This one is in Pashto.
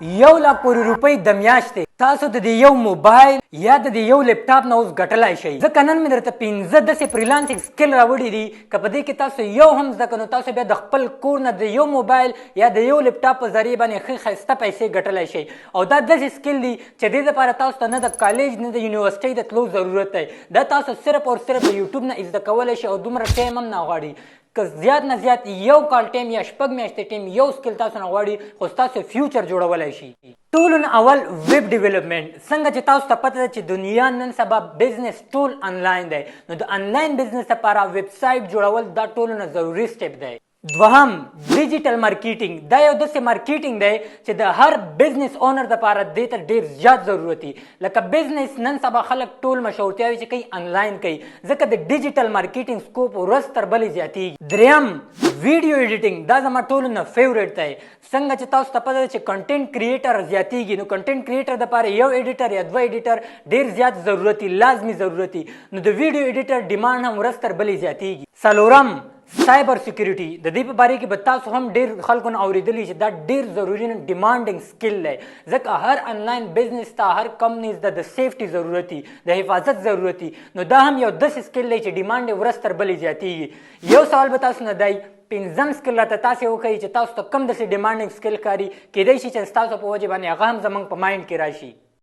₹1,00,000 د میاشتې تاسو د یو موبایل یا د یو لپټاپ نه اوس ګټلای شئ. ځکه نن مې درته 15 داسې فریلانسینګ سکل راوړي دي که په دې کې تاسو یو هم زده کړئ نو تاسو بیا د خپل کور نه د یو موبایل یا د یو لپټاپ په ذریعې باندې ښه ښایسته پیسې ګټلی شئ. او دا داسې سکل دي چې دې دپاره تاسو ته نه د کالج نه د یونیورسټۍ د تلو ضرورت دی. دا تاسو صرف او صرف د یوټیوب نه زده کولی شئ او دومره ټایم هم نه غواړي. که زیات نه زیات یو کال ټایم یا 6 میاشتې ټایم یو سکل تاسو نه غواړي خو ستاسو فیوچر جوړولی شي. ټولو نه اول ویب ډیولپمنټ. څنګه چې تاسو ته پته ده چې دنیا نن سبا بزنس ټول آنلاین دی نو د آنلاین بزنس لپاره ویب سایټ جوړول دا ټولو نه ضروري سټپ دی. دوهم ډیجیټل مارکیټینګ. دا یو داسې مارکیټینګ دی چې د هر بزنس اونر دپاره دې ته ډېر زیات ضرورت دی. لکه بزنس نن سبا خلک ټول مشهورتیاوې چې کوي آنلاین کوي ځکه د ډیجیټل مارکیټینګ سکوپ ورځ تر بلې زیاتېږي. دریم ویډیو ایډیټینګ. دا زما ټولو نه فیوریټ دی. څنګه چې تاسو ته پته ده چې کنټینټ کریټر زیاتېږي نو کنټینټ کریټر دپاره یو ایډیټر یا دوه ایډیټر ډېر زیات ضرورت دی، لازمي ضرورت دی. نو د ویډیو ایډیټر ډیمانډ هم ورځ تر بلې زیاتېږي. څلورم سایبر سیکیورټي. د دې په باره کې به تاسو هم ډېر خلکو نه اورېدلی چې دا ډېر ضروري نه ډیمانډینګ سکل دی ځکه هر آنلاین بزنس ته هر کمپنیز ته د سیفټي ضرورت دی، د حفاظت ضرورت دی. نو دا هم یو داسې سکل دی چې ډیمانډ یې ورځ تر بلې زیاتېږي. یو سوال به تاسو نه دی پنځم سکل راته تاسې وښیي چې تاسو ته کوم داسې ډیمانډینګ سکل ښکاري کیدای شي چې ستاسو په وجې باندې هغه هم زموږ په مایند کې راشي.